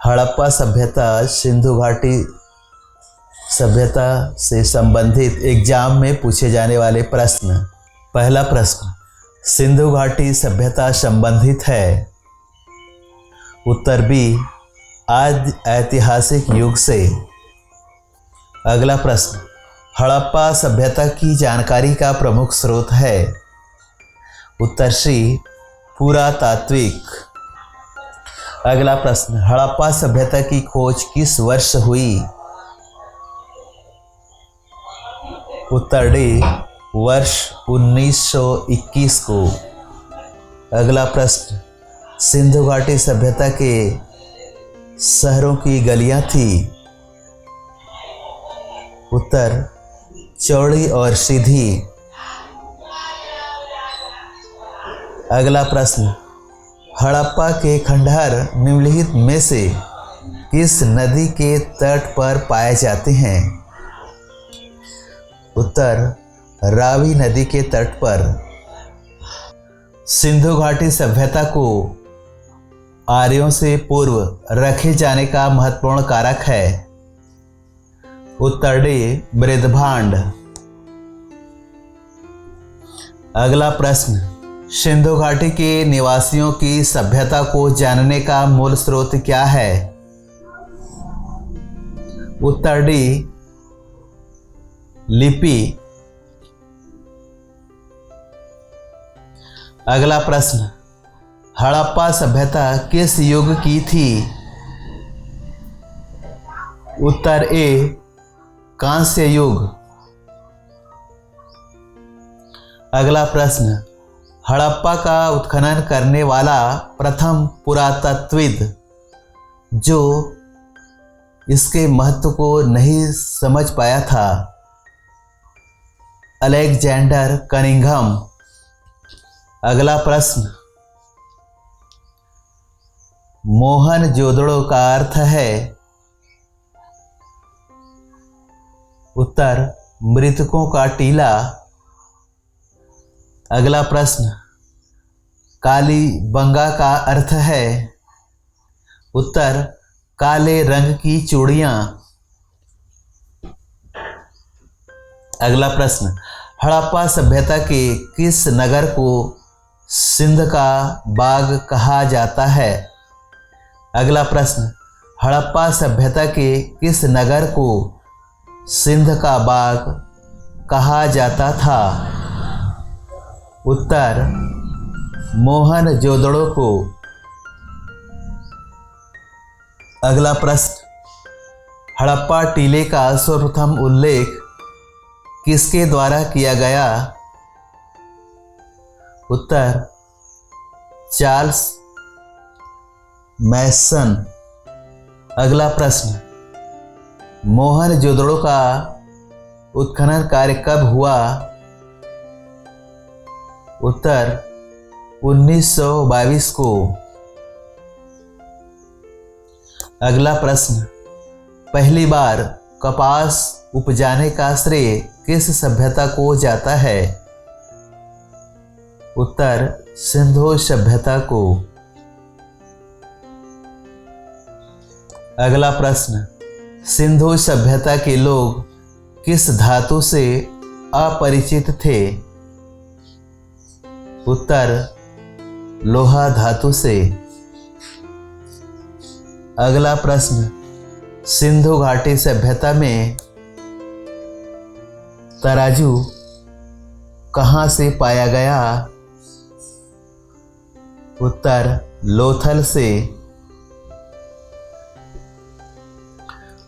हड़प्पा सभ्यता सिंधु घाटी सभ्यता से संबंधित एग्जाम में पूछे जाने वाले प्रश्न। पहला प्रश्न, सिंधु घाटी सभ्यता संबंधित है? उत्तर बी, आदि ऐतिहासिक युग से। अगला प्रश्न, हड़प्पा सभ्यता की जानकारी का प्रमुख स्रोत है? उत्तर सी, पुरातात्विक। अगला प्रश्न, हड़प्पा सभ्यता की खोज किस वर्ष हुई? उत्तर डी, वर्ष 1921 को। अगला प्रश्न, सिंधु घाटी सभ्यता के शहरों की गलियां थी? उत्तर चौड़ी और सीधी। अगला प्रश्न, हड़प्पा के खंडहर निम्नलिखित में से किस नदी के तट पर पाए जाते हैं? उत्तर रावी नदी के तट पर। सिंधु घाटी सभ्यता को आर्यों से पूर्व रखे जाने का महत्वपूर्ण कारक है? उत्तर डी, मृदभांड। अगला प्रश्न, सिंधु घाटी के निवासियों की सभ्यता को जानने का मूल स्रोत क्या है? उत्तर डी, लिपि। अगला प्रश्न, हड़प्पा सभ्यता किस युग की थी? उत्तर ए, कांस्य युग। अगला प्रश्न, हड़प्पा का उत्खनन करने वाला प्रथम पुरातत्वविद जो इसके महत्व को नहीं समझ पाया था? Alexander Cunningham. अगला प्रश्न, मोहनजोदड़ो का अर्थ है? उत्तर मृतकों का टीला। अगला प्रश्न, कालीबंगा का अर्थ है? उत्तर काले रंग की चूड़ियां। अगला प्रश्न, हड़प्पा सभ्यता के किस नगर को सिंध का बाग कहा जाता है? अगला प्रश्न, हड़प्पा सभ्यता के किस नगर को सिंध का बाग कहा जाता था? उत्तर मोहनजोदड़ो को। अगला प्रश्न, हड़प्पा टीले का सर्वप्रथम उल्लेख किसके द्वारा किया गया? उत्तर चार्ल्स मैसन। अगला प्रश्न, मोहनजोदड़ो का उत्खनन कार्य कब हुआ? उत्तर 1922 को। अगला प्रश्न, पहली बार कपास उपजाने का श्रेय किस सभ्यता को जाता है? उत्तर सिंधु सभ्यता को। अगला प्रश्न, सिंधु सभ्यता के लोग किस धातु से अपरिचित थे? उत्तर लोहा धातु से। अगला प्रश्न, सिंधु घाटी सभ्यता में तराजू कहाँ से पाया गया? उत्तर लोथल से।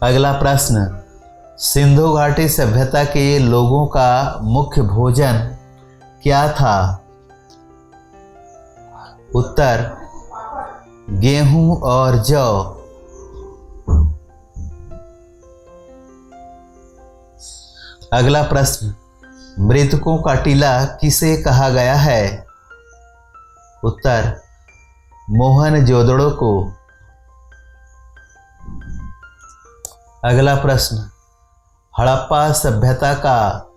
अगला प्रश्न, सिंधु घाटी सभ्यता के लोगों का मुख्य भोजन क्या था? उत्तर गेहूं और जौ। अगला प्रश्न, मृतकों का टीला किसे कहा गया है? उत्तर मोहनजोदड़ो को। अगला प्रश्न, हड़प्पा सभ्यता का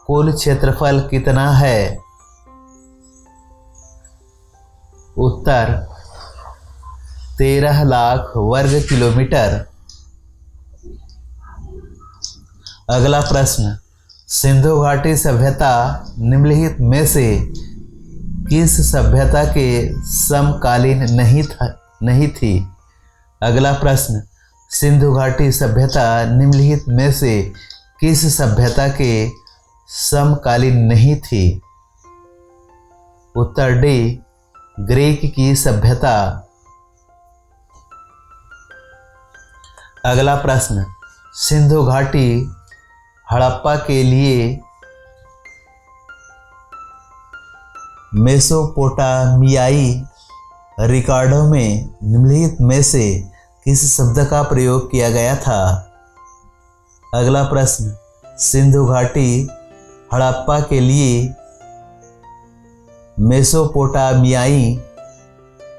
कुल क्षेत्रफल कितना है? उत्तर 13 लाख वर्ग किलोमीटर। अगला प्रश्न, सिंधु घाटी सभ्यता निम्नलिखित में से किस सभ्यता के समकालीन नहीं थी? अगला प्रश्न, सिंधु घाटी सभ्यता निम्नलिखित में से किस सभ्यता के समकालीन नहीं थी? उत्तर डी, ग्रीक की सभ्यता। अगला प्रश्न, सिंधु घाटी हड़प्पा के लिए मेसोपोटामियाई रिकॉर्डों में निम्नलिखित में से किस शब्द का प्रयोग किया गया था? अगला प्रश्न, सिंधु घाटी हड़प्पा के लिए मेसोपोटामियाई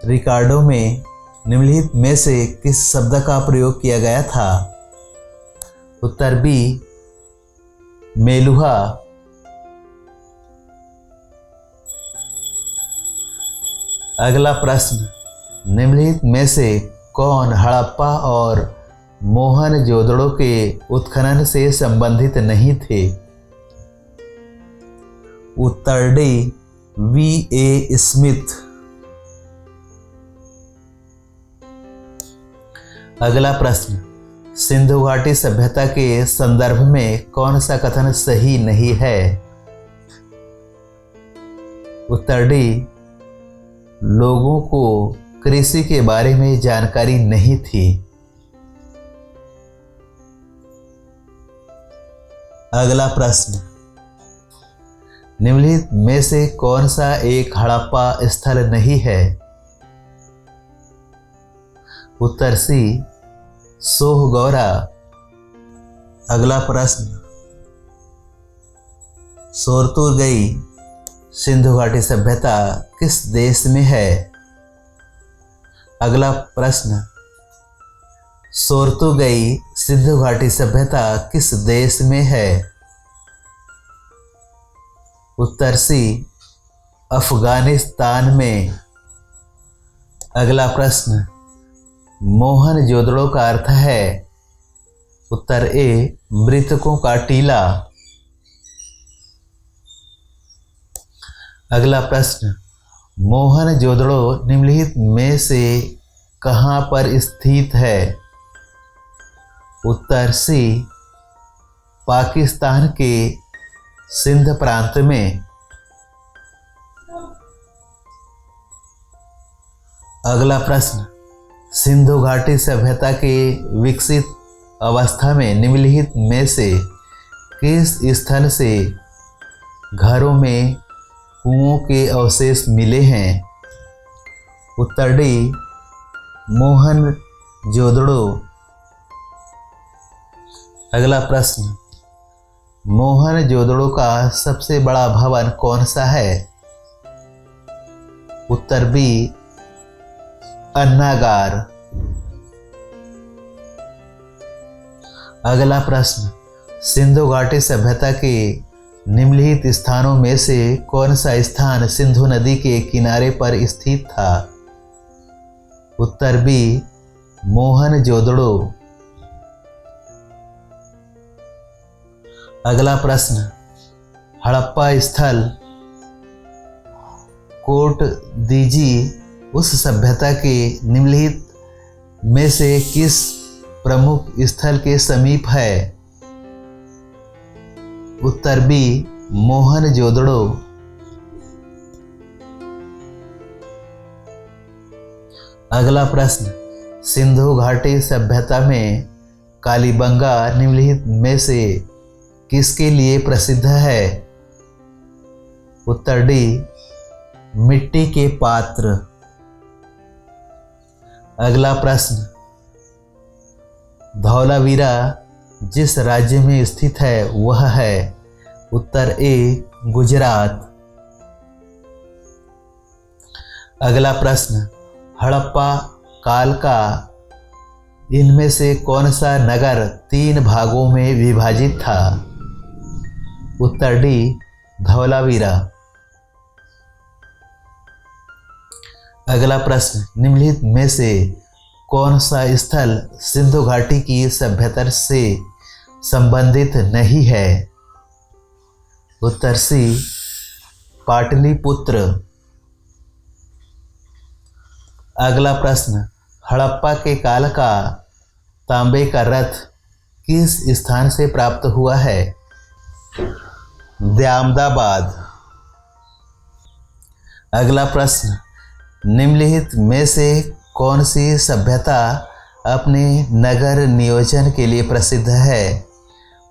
रिकॉर्डों में निम्नलिखित में से किस शब्द का प्रयोग किया गया था? उत्तर बी, मेलुहा। अगला प्रश्न, निम्नलिखित में से कौन हड़प्पा और मोहनजोदड़ो के उत्खनन से संबंधित नहीं थे? उत्तर डी, V.A. स्मिथ। अगला प्रश्न, सिंधु घाटी सभ्यता के संदर्भ में कौन सा कथन सही नहीं है? उत्तर डी, लोगों को कृषि के बारे में जानकारी नहीं थी। अगला प्रश्न, निम्नलिखित में से कौन सा एक हड़प्पा स्थल नहीं है? उत्तर सी, सोहगौरा। अगला प्रश्न, सोरतुरगई सिंधु घाटी सभ्यता किस देश में है? अगला प्रश्न, सोरतुरगई सिंधु घाटी सभ्यता किस देश में है? उत्तर सी, अफगानिस्तान में। अगला प्रश्न, मोहनजोदड़ो का अर्थ है? उत्तर ए, मृतकों का टीला। अगला प्रश्न, मोहनजोदड़ो निम्नलिखित में से कहाँ पर स्थित है? उत्तर सी, पाकिस्तान के सिंध प्रांत में। अगला प्रश्न, सिंधु घाटी सभ्यता के विकसित अवस्था में निम्नलिखित में से किस स्थल से घरों में कुओं के अवशेष मिले हैं? उत्तर डी, मोहनजोदड़ो। अगला प्रश्न, मोहनजोदड़ो का सबसे बड़ा भवन कौन सा है? उत्तर बी, अन्नागार। अगला प्रश्न, सिंधु घाटी सभ्यता के निम्नलिखित स्थानों में से कौन सा स्थान सिंधु नदी के किनारे पर स्थित था? उत्तर बी, मोहनजोदड़ो। अगला प्रश्न, हड़प्पा स्थल कोट दीजी उस सभ्यता के निम्नलिखित में से किस प्रमुख स्थल के समीप है? उत्तर बी, मोहनजोदड़ो। अगला प्रश्न, सिंधु घाटी सभ्यता में कालीबंगा निम्नलिखित में से किसके लिए प्रसिद्ध है? उत्तर डी, मिट्टी के पात्र। अगला प्रश्न, धौलावीरा जिस राज्य में स्थित है वह है? उत्तर ए, गुजरात। अगला प्रश्न, हड़प्पा काल का इनमें से कौन सा नगर 3 भागों में विभाजित था? उत्तर डी, धौलावीरा। अगला प्रश्न, निम्नलिखित में से कौन सा स्थल सिंधु घाटी की सभ्यता से संबंधित नहीं है? उत्तर सी, पाटलिपुत्र। अगला प्रश्न, हड़प्पा के काल का तांबे का रथ किस स्थान से प्राप्त हुआ है? दयामदाबाद। अगला प्रश्न, निम्नलिखित में से कौन सी सभ्यता अपने नगर नियोजन के लिए प्रसिद्ध है?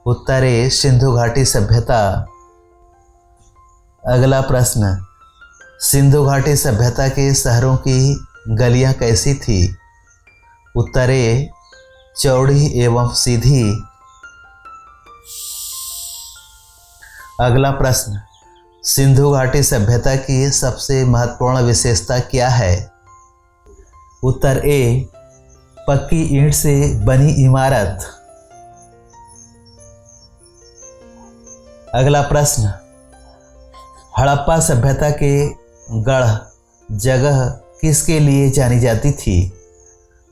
उत्तर ए, सिंधु घाटी सभ्यता। अगला प्रश्न, सिंधु घाटी सभ्यता के शहरों की गलियां कैसी थी? उत्तर ए, चौड़ी एवं सीधी। अगला प्रश्न, सिंधु घाटी सभ्यता की सबसे महत्वपूर्ण विशेषता क्या है? उत्तर ए, पक्की ईंट से बनी इमारत। अगला प्रश्न, हड़प्पा सभ्यता के गढ़ जगह किसके लिए जानी जाती थी?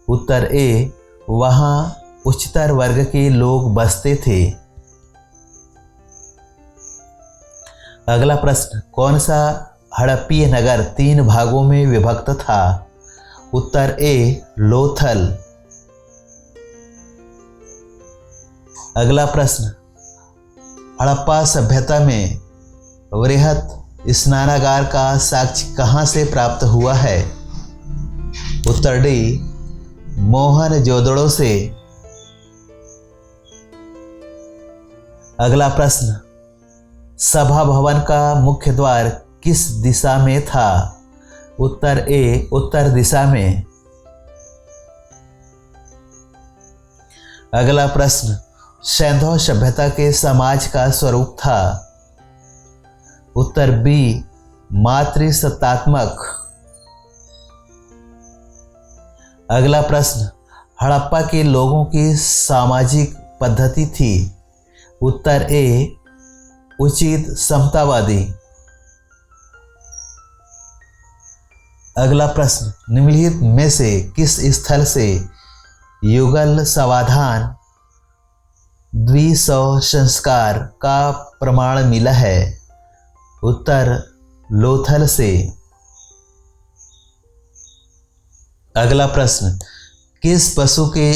उत्तर ए, वहाँ उच्चतर वर्ग के लोग बसते थे। अगला प्रश्न, कौन सा हड़प्पीय नगर 3 भागों में विभक्त था? उत्तर ए, लोथल। अगला प्रश्न, हड़प्पा सभ्यता में वृहत स्नानागार का साक्ष्य कहाँ से प्राप्त हुआ है? उत्तर डी, मोहनजोदड़ो से। अगला प्रश्न, सभा भवन का मुख्य द्वार किस दिशा में था? उत्तर ए, उत्तर दिशा में। अगला प्रश्न, सिंधु सभ्यता के समाज का स्वरूप था? उत्तर बी, मातृसत्तात्मक। अगला प्रश्न, हड़प्पा के लोगों की सामाजिक पद्धति थी? उत्तर ए, उचित समतावादी। अगला प्रश्न, निम्नलिखित में से किस स्थल से युगल समाधान द्विसव संस्कार का प्रमाण मिला है? उत्तर लोथल से। अगला प्रश्न, किस पशु के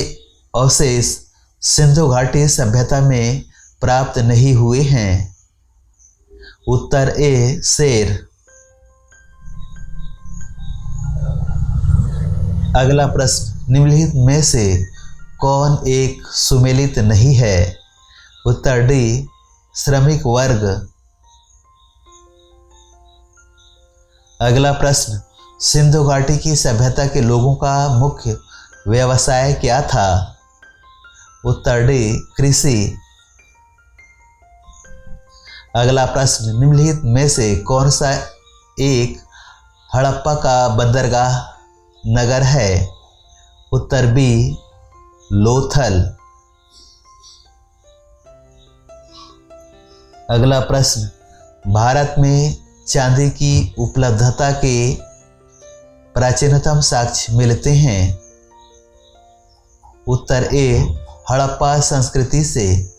अवशेष सिंधु घाटी सभ्यता में प्राप्त नहीं हुए हैं? उत्तर ए, शेर। अगला प्रश्न, निम्नलिखित में से कौन एक सुमेलित नहीं है? उत्तर डी, श्रमिक वर्ग। अगला प्रश्न, सिंधु घाटी की सभ्यता के लोगों का मुख्य व्यवसाय क्या था? उत्तर डी, कृषि। अगला प्रश्न, निम्नलिखित में से कौन सा एक हड़प्पा का बंदरगाह नगर है? उत्तर बी, लोथल। अगला प्रश्न, भारत में चांदी की उपलब्धता के प्राचीनतम साक्ष्य मिलते हैं? उत्तर ए, हड़प्पा संस्कृति से।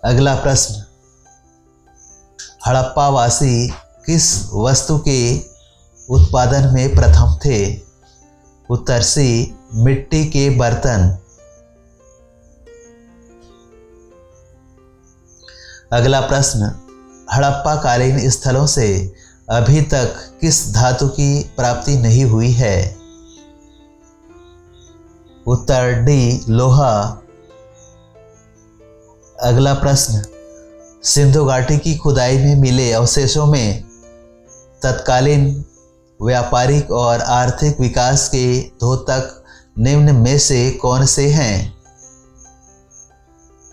अगला प्रश्न, हड़प्पावासी किस वस्तु के उत्पादन में प्रथम थे? उत्तर सी, मिट्टी के बर्तन। अगला प्रश्न, हड़प्पा कालीन स्थलों से अभी तक किस धातु की प्राप्ति नहीं हुई है? उत्तर डी, लोहा। अगला प्रश्न, सिंधु घाटी की खुदाई में मिले अवशेषों में तत्कालीन व्यापारिक और आर्थिक विकास के द्योतक निम्न में से कौन से हैं?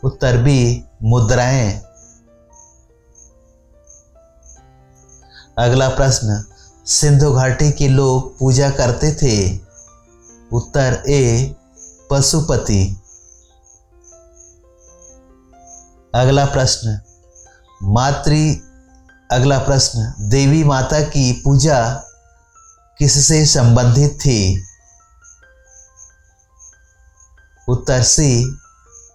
उत्तर बी, मुद्राएं। अगला प्रश्न, सिंधु घाटी के लोग पूजा करते थे? उत्तर ए, पशुपति। अगला प्रश्न, देवी माता की पूजा किससे संबंधित थी? उत्तर सी,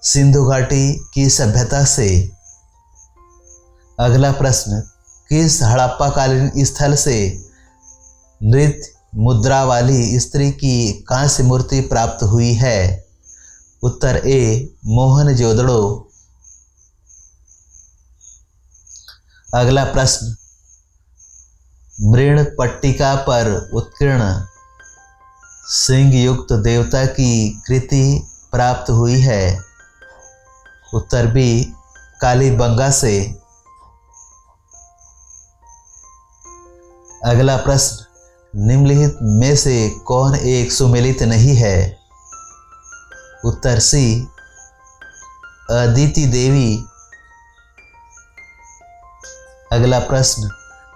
सिंधु घाटी की सभ्यता से। अगला प्रश्न, किस हड़प्पाकालीन स्थल से नृत्य मुद्रा वाली स्त्री की कांस्य मूर्ति प्राप्त हुई है? उत्तर ए, मोहनजोदड़ो। अगला प्रश्न, मृण पट्टिका पर उत्कीर्ण सिंह युक्त देवता की कृति प्राप्त हुई है? उत्तर बी, कालीबंगा से। अगला प्रश्न, निम्नलिखित में से कौन एक सुमेलित नहीं है? उत्तर सी, अदिति देवी। अगला प्रश्न,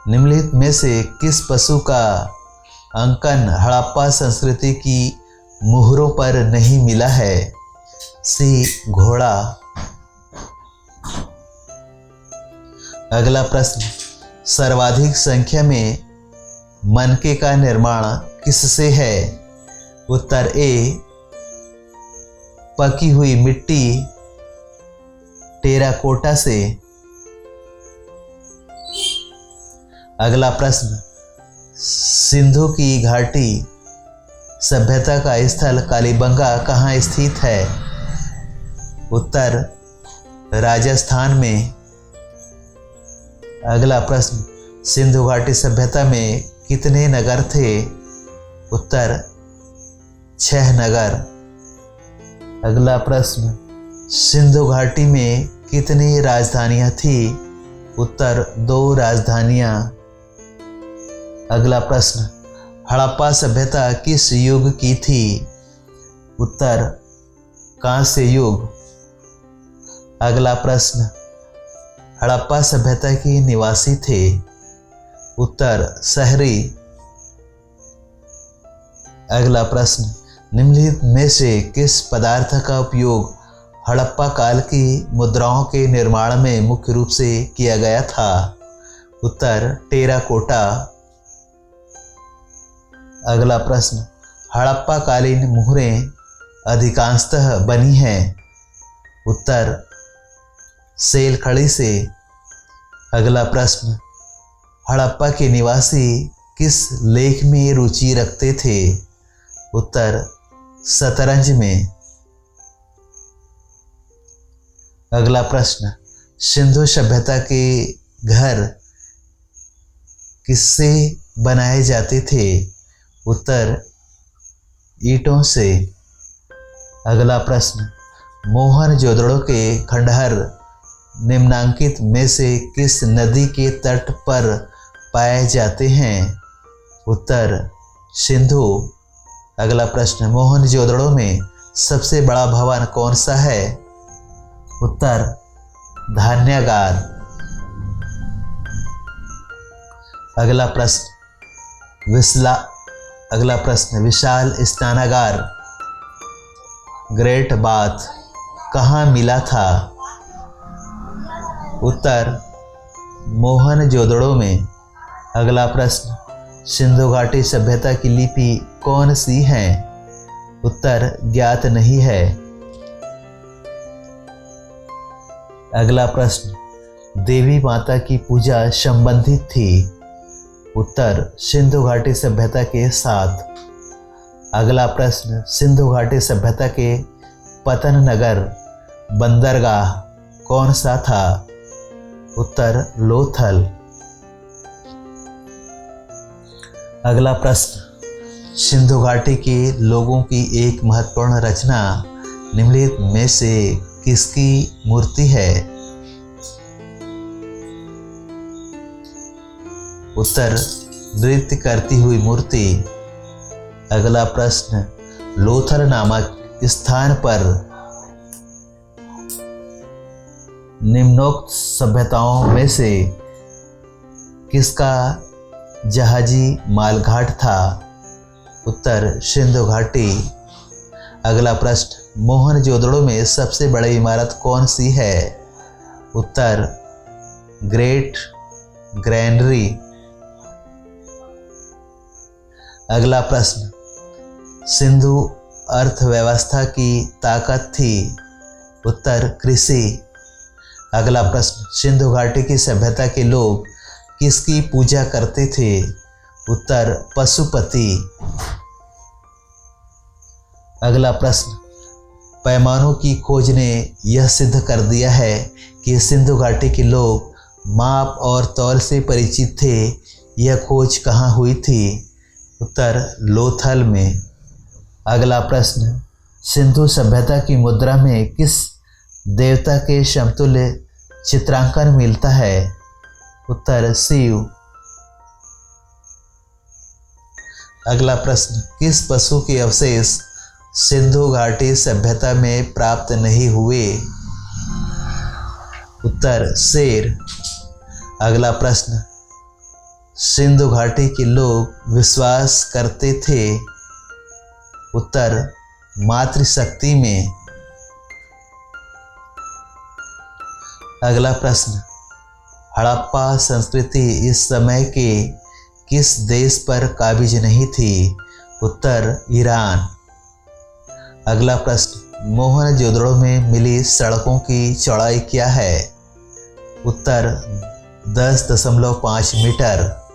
निम्नलिखित में से किस पशु का अंकन हड़प्पा संस्कृति की मुहरों पर नहीं मिला है? सी, घोड़ा। अगला प्रश्न, सर्वाधिक संख्या में मनके का निर्माण किससे है? उत्तर ए, पकी हुई मिट्टी टेराकोटा से। अगला प्रश्न, सिंधु की घाटी सभ्यता का स्थल कालीबंगा कहाँ स्थित है? उत्तर राजस्थान में। अगला प्रश्न, सिंधु घाटी सभ्यता में कितने नगर थे? उत्तर 6 नगर। अगला प्रश्न, सिंधु घाटी में कितनी राजधानियां थी? उत्तर 2 राजधानियां। अगला प्रश्न, हड़प्पा सभ्यता किस युग की थी? उत्तर कांस्य युग। अगला प्रश्न, हड़प्पा सभ्यता के निवासी थे? उत्तर शहरी। अगला प्रश्न, निम्नलिखित में से किस पदार्थ का उपयोग हड़प्पा काल की मुद्राओं के निर्माण में मुख्य रूप से किया गया था? उत्तर टेराकोटा। अगला प्रश्न, हड़प्पा कालीन मुहरें अधिकांशतः बनी हैं? उत्तर सेल खड़ी से। अगला प्रश्न, हड़प्पा के निवासी किस लेख में रुचि रखते थे? उत्तर शतरंज में। अगला प्रश्न, सिंधु सभ्यता के घर किससे बनाए जाते थे? उत्तर ईंटों से। अगला प्रश्न, मोहनजोदड़ो के खंडहर निम्नांकित में से किस नदी के तट पर पाए जाते हैं? उत्तर सिंधु। अगला प्रश्न, मोहनजोदड़ो में सबसे बड़ा भवन कौन सा है? उत्तर धान्यागार। अगला प्रश्न, विशाल स्नानागार ग्रेट बाथ कहाँ मिला था? उत्तर मोहनजोदड़ो में। अगला प्रश्न, सिंधु घाटी सभ्यता की लिपि कौन सी है? उत्तर ज्ञात नहीं है। अगला प्रश्न, देवी माता की पूजा संबंधित थी? उत्तर सिंधु घाटी सभ्यता के साथ। अगला प्रश्न, सिंधु घाटी सभ्यता के पतन नगर बंदरगाह कौन सा था? उत्तर लोथल। अगला प्रश्न, सिंधु घाटी के लोगों की एक महत्वपूर्ण रचना निम्नलिखित में से किसकी मूर्ति है? उत्तर नृत्य करती हुई मूर्ति। अगला प्रश्न, लोथल नामक स्थान पर निम्नोक्त सभ्यताओं में से किसका जहाजी मालघाट था? उत्तर सिंधु घाटी। अगला प्रश्न, मोहनजोदड़ो में सबसे बड़ी इमारत कौन सी है? उत्तर ग्रेट ग्रैंडरी। अगला प्रश्न, सिंधु अर्थव्यवस्था की ताकत थी? उत्तर, कृषि। अगला प्रश्न, सिंधु घाटी की सभ्यता के लोग किसकी पूजा करते थे? उत्तर, पशुपति। अगला प्रश्न, पैमानों की खोज ने यह सिद्ध कर दिया है कि सिंधु घाटी के लोग माप और तौल से परिचित थे। यह खोज कहाँ हुई थी? उत्तर, लोथल में। अगला प्रश्न, सिंधु सभ्यता की मुद्रा में किस देवता के समतुल्य चित्रांकन मिलता है? उत्तर, शिव। अगला प्रश्न, किस पशु के अवशेष सिंधु घाटी सभ्यता में प्राप्त नहीं हुए? उत्तर, शेर। अगला प्रश्न, सिंधु घाटी के लोग विश्वास करते थे? उत्तर, मातृशक्ति में। अगला प्रश्न, हड़प्पा संस्कृति इस समय के किस देश पर काबिज नहीं थी? उत्तर, ईरान। अगला प्रश्न, मोहनजोदड़ो में मिली सड़कों की चौड़ाई क्या है? उत्तर, 10.5 मीटर।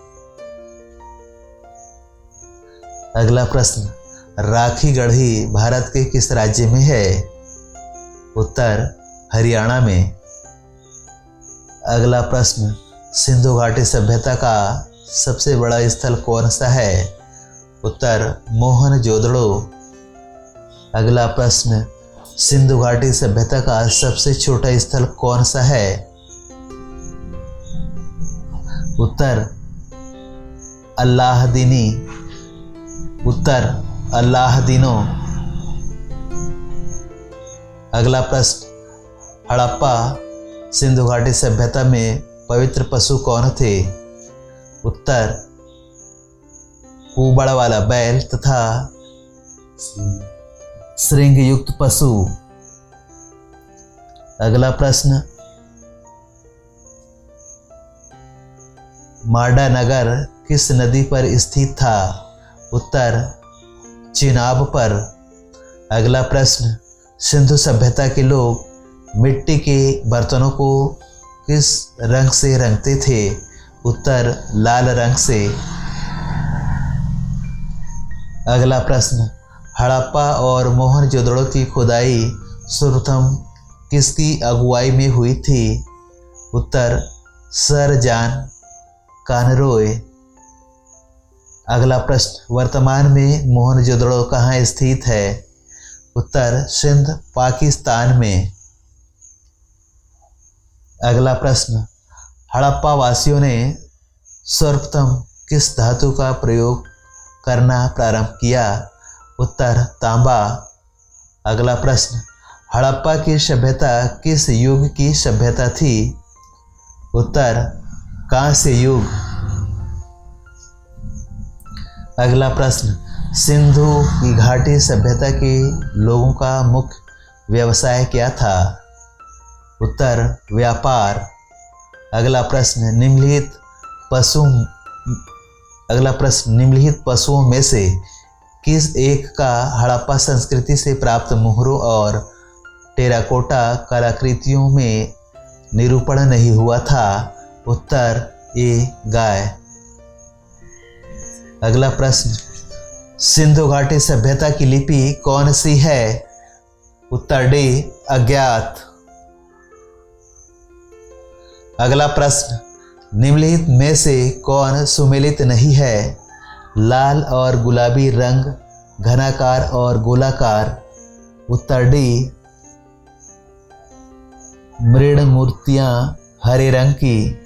अगला प्रश्न, राखी गढ़ी भारत के किस राज्य में है? उत्तर, हरियाणा में। अगला प्रश्न, सिंधु घाटी सभ्यता का सबसे बड़ा स्थल कौन सा है? उत्तर, मोहनजोदड़ो। अगला प्रश्न, सिंधु घाटी सभ्यता का सबसे छोटा स्थल कौन सा है? उत्तर, अल्लाहदीनी। उत्तर, अल्लाहदीनो। अगला प्रश्न, हड़प्पा सिंधु घाटी सभ्यता में पवित्र पशु कौन थे? उत्तर, कुबड़ वाला बैल तथा श्रृंग युक्त पशु। अगला प्रश्न, माडा नगर किस नदी पर स्थित था? उत्तर, चिनाब पर। अगला प्रश्न, सिंधु सभ्यता के लोग मिट्टी के बर्तनों को किस रंग से रंगते थे? उत्तर, लाल रंग से। अगला प्रश्न, हड़प्पा और मोहनजोदड़ो की खुदाई सर्वप्रथम किसकी अगुवाई में हुई थी? उत्तर, सर जॉन कानरोय। अगला प्रश्न, वर्तमान में मोहनजोदड़ो कहाँ स्थित है? उत्तर, सिंध पाकिस्तान में। अगला प्रश्न, हड़प्पा वासियों ने सर्वप्रथम किस धातु का प्रयोग करना प्रारंभ किया? उत्तर, तांबा। अगला प्रश्न, हड़प्पा की सभ्यता किस युग की सभ्यता थी? उत्तर, कांस्य युग। अगला प्रश्न, सिंधु की घाटी सभ्यता के लोगों का मुख्य व्यवसाय क्या था? उत्तर, व्यापार। अगला प्रश्न, निम्नलिखित पशुओं में से किस एक का हड़प्पा संस्कृति से प्राप्त मोहरों और टेराकोटा कलाकृतियों में निरूपण नहीं हुआ था? उत्तर, ए, गाय। अगला प्रश्न, सिंधु घाटी सभ्यता की लिपि कौन सी है? उत्तर, डी, अज्ञात। अगला प्रश्न, निम्नलिखित में से कौन सुमेलित नहीं है? लाल और गुलाबी रंग, घनाकार और गोलाकार। उत्तर, डी, मृण मूर्तियां हरे रंग की।